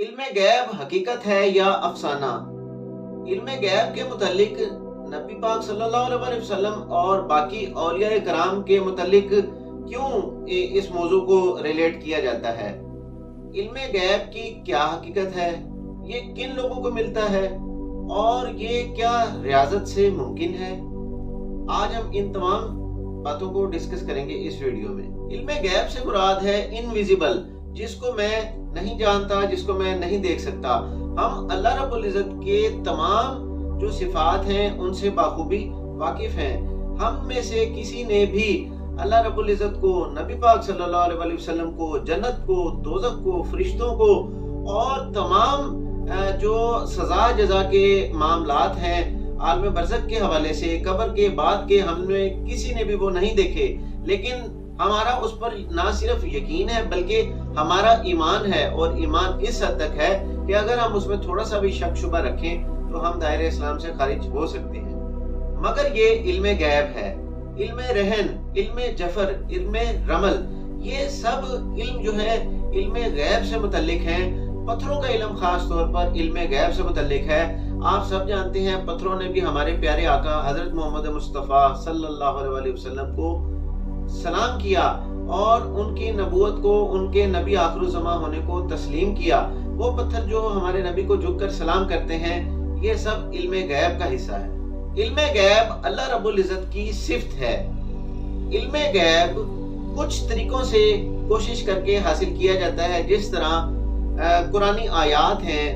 علم غیب حقیقت ہے یا افسانہ؟ علم غیب کے متعلق نبی پاک صلی اللہ علیہ وسلم اور باقی اولیاء کرام کے متعلق کیوں اس موضوع کو ریلیٹ کیا جاتا ہے؟ علم غیب کی کیا حقیقت ہے؟ یہ کن لوگوں کو ملتا ہے اور یہ کیا ریاضت سے ممکن ہے؟ آج ہم ان تمام باتوں کو ڈسکس کریں گے اس ویڈیو میں۔ علم غیب سے مراد ہے انویزیبل، جس کو میں نہیں جانتا، جس کو میں نہیں دیکھ سکتا۔ ہم اللہ رب العزت کے تمام جو صفات ہیں ان سے بخوبی واقف ہیں۔ ہم میں سے کسی نے بھی اللہ رب العزت کو، نبی پاک صلی اللہ علیہ وسلم کو، جنت کو، دوزخ کو، فرشتوں کو اور تمام جو سزا جزا کے معاملات ہیں عالم برزخ کے حوالے سے، قبر کے بعد کے، ہم نے کسی نے بھی وہ نہیں دیکھے، لیکن ہمارا اس پر نہ صرف یقین ہے بلکہ ہمارا ایمان ہے، اور ایمان اس حد تک ہے کہ اگر ہم اس میں تھوڑا سا بھی شک شبہ رکھیں تو ہم دائرہ اسلام سے خارج ہو سکتے ہیں۔ مگر یہ علم غیب ہے، علم رہن، علم جفر، علم رمل، یہ سب علم جو ہے علم غیب سے متعلق ہیں۔ پتھروں کا علم خاص طور پر علم غیب سے متعلق ہے۔ آپ سب جانتے ہیں پتھروں نے بھی ہمارے پیارے آقا حضرت محمد مصطفیٰ صلی اللہ علیہ وسلم کو سلام کیا اور ان کی نبوت کو، ان کے نبی آخر الزماں ہونے کو تسلیم کیا۔ وہ پتھر جو ہمارے نبی کو جھک کر سلام کرتے ہیں، یہ سب علم غیب کا حصہ ہے۔ علم غیب اللہ رب العزت کی صفت ہے۔ علم غیب کچھ طریقوں سے کوشش کر کے حاصل کیا جاتا ہے، جس طرح قرآنی آیات ہیں،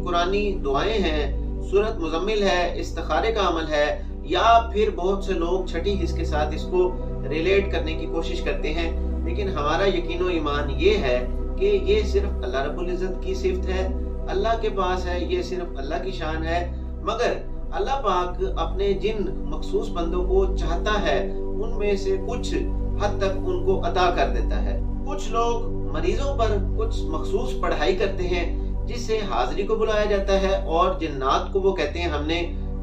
قرآنی دعائیں ہیں، سورۃ مزمل ہے، استخارے کا عمل ہے، یا پھر بہت سے لوگ چھٹی حص کے ساتھ اس کو ریلیٹ کرنے کی کوشش کرتے ہیں۔ لیکن ہمارا یقین و ایمان یہ ہے کہ یہ صرف اللہ رب العزت کی صفت ہے، اللہ کے پاس ہے، یہ صرف اللہ کی شان ہے۔ مگر اللہ پاک اپنے جن مخصوص بندوں کو چاہتا ہے ان میں سے کچھ حد تک ان کو عطا کر دیتا ہے۔ کچھ لوگ مریضوں پر کچھ مخصوص پڑھائی کرتے ہیں جس سے حاضری کو بلایا جاتا ہے، اور جنات کو وہ کہتے ہیں ہم نے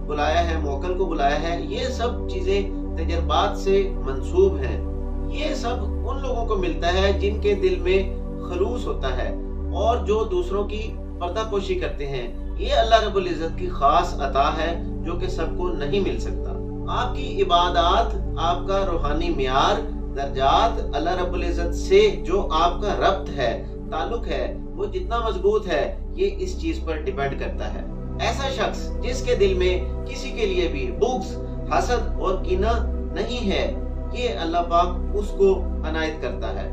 بلایا ہے، موکل کو بلایا ہے۔ یہ سب چیزیں تجربات سے منسوب ہیں۔ یہ سب ان لوگوں کو ملتا ہے جن کے دل میں خلوص ہوتا ہے اور جو دوسروں کی پردہ پوشی کرتے ہیں۔ یہ اللہ رب العزت کی خاص عطا ہے جو کہ سب کو نہیں مل سکتا۔ آپ کی عبادات، آپ کا روحانی معیار، درجات اللہ رب العزت سے جو آپ کا ربط ہے، تعلق ہے، وہ جتنا مضبوط ہے، یہ اس چیز پر ڈیپینڈ کرتا ہے۔ ایسا شخص جس کے دل میں کسی کے لیے بھی بغض، حسد اور کینہ نہیں ہے، یہ اللہ پاک اس کو عنایت کرتا ہے۔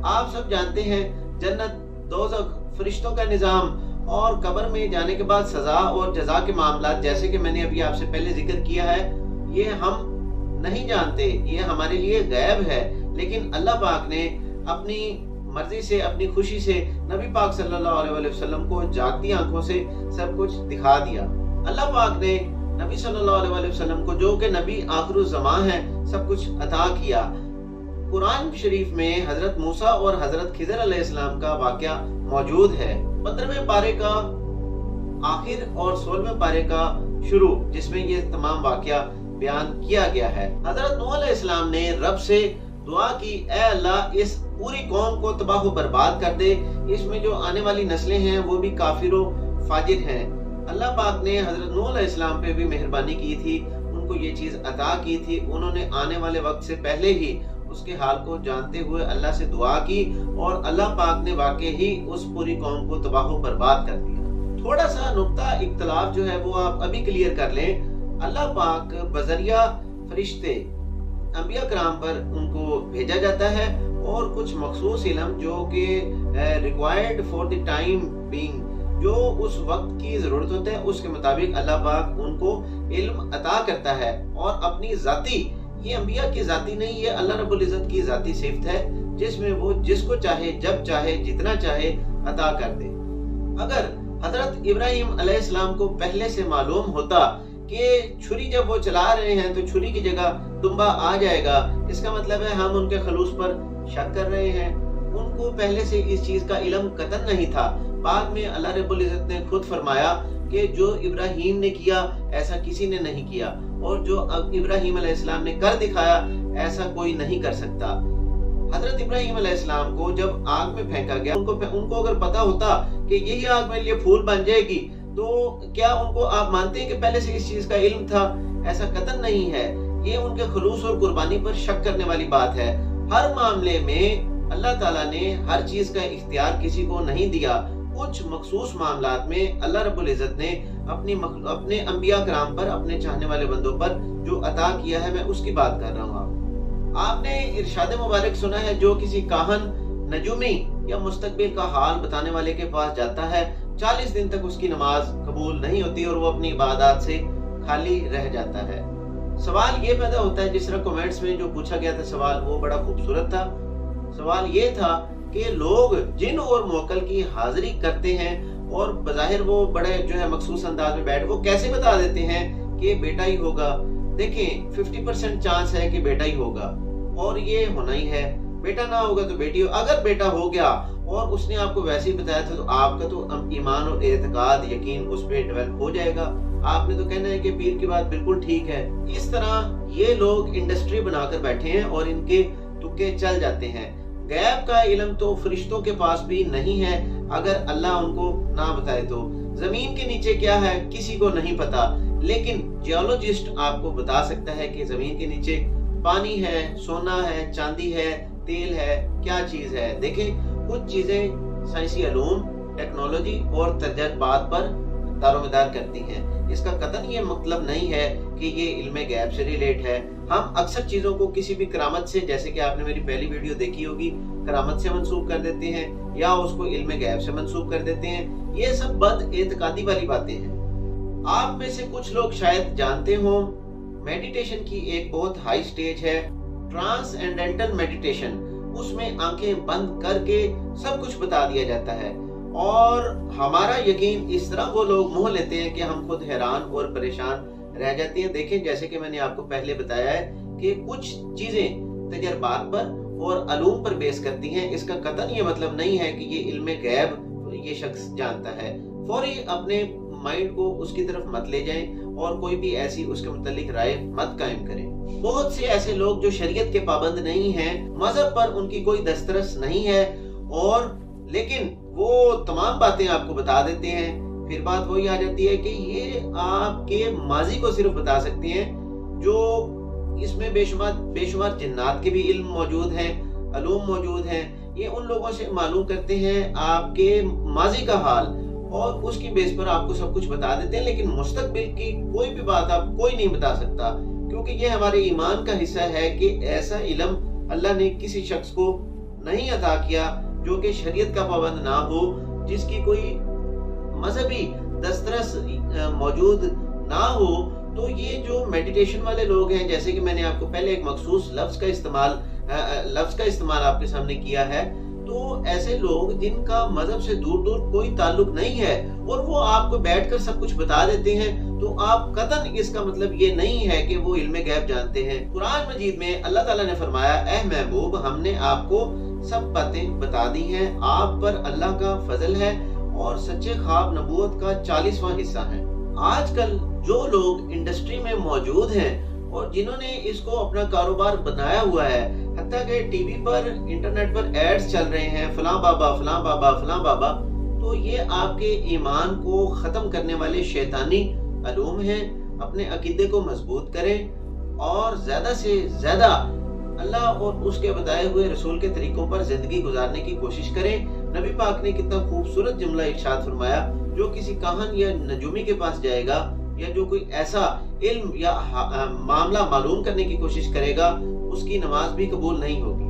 آپ سب جانتے ہیں جنت، دوزخ، فرشتوں کا نظام اور قبر میں جانے کے بعد سزا اور جزا کے معاملات، جیسے کہ میں نے ابھی آپ سے پہلے ذکر کیا ہے، یہ ہم نہیں جانتے، یہ ہمارے لیے غیب ہے۔ لیکن اللہ پاک نے اپنی مرضی سے، اپنی خوشی سے نبی پاک صلی اللہ علیہ وسلم کو جاگتی آنکھوں سے سب کچھ دکھا دیا۔ اللہ پاک نے نبی صلی اللہ علیہ وسلم کو، جو کہ نبی آخر الزماں ہیں، سب کچھ عطا کیا۔ قرآن شریف میں حضرت موسیٰ اور حضرت خضر علیہ السلام کا واقعہ موجود ہے۔ 15ویں پارے کا آخر اور 16ویں پارے کا شروع، جس میں یہ تمام واقعہ بیان کیا گیا ہے۔ حضرت نوح علیہ السلام نے رب سے دعا کی، اے اللہ اس پوری قوم کو تباہ و برباد کر دے، اس میں جو آنے والی نسلیں ہیں وہ بھی کافر و فاجر ہیں۔ اللہ پاک نے حضرت نوح علیہ السلام پہ بھی مہربانی کی تھی، ان کو یہ چیز عطا کی تھی۔ انہوں نے آنے والے وقت سے پہلے ہی اس کے حال کو جانتے ہوئے اللہ سے دعا کی، اور اللہ پاک نے واقع ہی اس پوری قوم کو تباہ و برباد کر دیا۔ تھوڑا سا نقطہ اختلاف جو ہے وہ آپ ابھی کلیئر کر لیں۔ اللہ پاک بذریعہ فرشتے، انبیاء کرام پر ان کو بھیجا جاتا ہے، اور کچھ مخصوص علم جو کہ required for the time being, جو اس وقت کی ضرورت ہوتا ہے، اس کے مطابق اللہ پاک ان کو علم عطا کرتا ہے۔ اور اپنی ذاتی، یہ انبیاء کی ذاتی نہیں، یہ اللہ رب العزت کی ذاتی صفت ہے، جس میں وہ جس کو چاہے، جب چاہے، جتنا چاہے عطا کر دے۔ اگر حضرت ابراہیم علیہ السلام کو پہلے سے معلوم ہوتا کہ چھری جب وہ چلا رہے ہیں تو چھری کی جگہ دمبا آ جائے گا، اس کا مطلب ہے ہم ان کے خلوص پر شک کر رہے ہیں۔ ان کو پہلے سے اس چیز کا علم قطعاً نہیں تھا۔ بعد میں اللہ رب العزت نے خود فرمایا کہ جو ابراہیم نے کیا ایسا کسی نے نہیں کیا، اور جو ابراہیم علیہ السلام نے کر دکھایا ایسا کوئی نہیں کر سکتا۔ حضرت ابراہیم علیہ السلام کو جب آگ میں پھینکا گیا، ان کو اگر پتا ہوتا کہ یہی آگ میرے لیے پھول بن جائے گی، تو کیا ان کو آپ مانتے ہیں کہ پہلے سے اس چیز کا علم تھا؟ ایسا قطعاً نہیں ہے۔ یہ ان کے خلوص اور قربانی پر شک کرنے والی بات ہے۔ ہر معاملے میں اللہ تعالیٰ نے ہر چیز کا اختیار کسی کو نہیں دیا۔ کچھ مخصوص معاملات میں اللہ رب العزت نے اپنے انبیاء کرام پر، اپنے چاہنے والے بندوں پر جو عطا کیا ہے، میں اس کی بات کر رہا ہوں۔ آپ نے ارشاد مبارک سنا ہے، جو کسی کاہن، نجومی یا مستقبل کا حال بتانے والے کے پاس جاتا ہے، 40 دن تک اس کی نماز قبول نہیں ہوتی اور وہ اپنی عبادات سے خالی رہ جاتا ہے۔ سوال یہ پیدا ہوتا ہے، جس طرح کومنٹس میں جو پوچھا گیا تھا سوال، وہ بڑا خوبصورت تھا۔ سوال یہ تھا کہ لوگ جن اور موکل کی حاضری کرتے ہیں اور بظاہر وہ بڑے جو ہے مخصوص انداز میں بیٹھ، وہ کیسے بتا دیتے ہیں کہ بیٹا ہی ہوگا؟ دیکھیں 50% چانس ہے کہ بیٹا ہی ہوگا، اور یہ ہونا ہی ہے۔ بیٹا نہ ہوگا تو بیٹی ہو۔ اگر بیٹا ہو گیا اور اس نے آپ کو ویسے ہی بتایا تھا، تو آپ کا تو ایمان اور اعتقاد، یقین اس پہ ڈیولپ ہو جائے گا۔ آپ نے تو کہنا ہے کہ پیر کی بات بالکل ٹھیک ہے۔ اس طرح یہ لوگ انڈسٹری بنا کر بیٹھے ہیں اور ان کے تکے چل جاتے ہیں۔ غیب کا علم تو فرشتوں کے پاس بھی نہیں ہے، اگر اللہ ان کو نہ بتائے تو۔ زمین کے نیچے کیا ہے کسی کو نہیں پتا، لیکن جیولوجسٹ آپ کو بتا سکتا ہے کہ زمین کے نیچے پانی ہے، سونا ہے، چاندی ہے، تیل ہے، کیا چیز ہے۔ دیکھیں کچھ چیزیں سائنسی علوم، ٹیکنالوجی اور تجربات پر دار و مدار کرتی ہیں۔ اس کا قطعاً یہ مطلب نہیں ہے کہ یہ علم غیب سے ریلیٹ ہے۔ ہم اکثر چیزوں کو کسی بھی کرامت سے، جیسے کہ آپ نے میری پہلی ویڈیو دیکھی ہوگی، کرامت سے منسوب کر دیتے ہیں یا اس کو علم غیب سے منسوب کر دیتے ہیں۔ یہ سب بد اعتقادی والی باتیں ہیں۔ آپ میں سے کچھ لوگ شاید جانتے ہوں، میڈیٹیشن کی ایک بہت ہائی سٹیج ہے، ٹرانسینڈنٹل میڈیٹیشن۔ اس میں آنکھیں بند کر کے سب کچھ بتا دیا جاتا ہے، اور ہمارا یقین اس طرح وہ لوگ موہ لیتے ہیں کہ ہم خود حیران اور پریشان رہ جاتے ہیں۔ دیکھیں جیسے کہ میں نے آپ کو پہلے بتایا ہے کہ کچھ چیزیں تجربات پر اور علوم پر بیس کرتی ہیں۔ اس کا قطعاً یہ مطلب نہیں ہے کہ یہ علم غیب یہ شخص جانتا ہے۔ فوری اپنے مائنڈ کو اس کی طرف مت لے جائیں اور کوئی بھی ایسی اس کے متعلق رائے مت قائم کریں۔ بہت سے ایسے لوگ جو شریعت کے پابند نہیں ہیں، مذہب پر ان کی کوئی دسترس نہیں ہے، اور لیکن وہ تمام باتیں آپ کو بتا دیتے ہیں۔ پھر بات وہی آ جاتی ہے کہ یہ آپ کے ماضی کو صرف بتا سکتے ہیں، جو اس میں بے شمار جنات کے بھی علم موجود ہیں، علوم موجود ہیں۔ یہ ان لوگوں سے معلوم کرتے ہیں آپ کے ماضی کا حال، اور اس کی بیس پر آپ کو سب کچھ بتا دیتے ہیں، لیکن مستقبل کی کوئی بھی بات آپ کوئی نہیں بتا سکتا، کیونکہ یہ ہمارے ایمان کا حصہ ہے کہ ایسا علم اللہ نے کسی شخص کو نہیں عطا کیا جو کہ شریعت کا پابند نہ ہو، جس کی کوئی مذہبی دسترس موجود نہ ہو۔ تو یہ جو میڈیٹیشن والے لوگ ہیں، جیسے کہ میں نے آپ کو پہلے ایک مخصوص لفظ کا استعمال آپ کے سامنے کیا ہے، تو ایسے لوگ جن کا مذہب سے دور دور کوئی تعلق نہیں ہے اور وہ آپ کو بیٹھ کر سب کچھ بتا دیتے ہیں، تو آپ قطعاً اس کا مطلب یہ نہیں ہے کہ وہ علم غیب جانتے ہیں۔ قرآن مجید میں اللہ تعالیٰ نے فرمایا، اے محبوب، ہم نے آپ کو سب باتیں بتا دی ہیں، آپ پر اللہ کا فضل ہے اور سچے خواب نبوت کا 40واں حصہ ہے۔ آج کل جو لوگ انڈسٹری میں موجود ہیں اور جنہوں نے اس کو اپنا کاروبار بنایا ہوا ہے، حتیٰ کہ ٹی وی پر، انٹرنیٹ پر ایڈز چل رہے ہیں، فلاں بابا فلاں بابا فلاں بابا، تو یہ آپ کے ایمان کو ختم کرنے والے شیطانی علوم ہیں۔ اپنے عقیدے کو مضبوط کریں اور زیادہ سے زیادہ اللہ اور اس کے بتائے ہوئے رسول کے طریقوں پر زندگی گزارنے کی کوشش کریں۔ نبی پاک نے کتنا خوبصورت جملہ ارشاد فرمایا، جو کسی کاہن یا نجومی کے پاس جائے گا یا جو کوئی ایسا علم یا معاملہ معلوم کرنے کی کوشش کرے گا، اس کی نماز بھی قبول نہیں ہوگی۔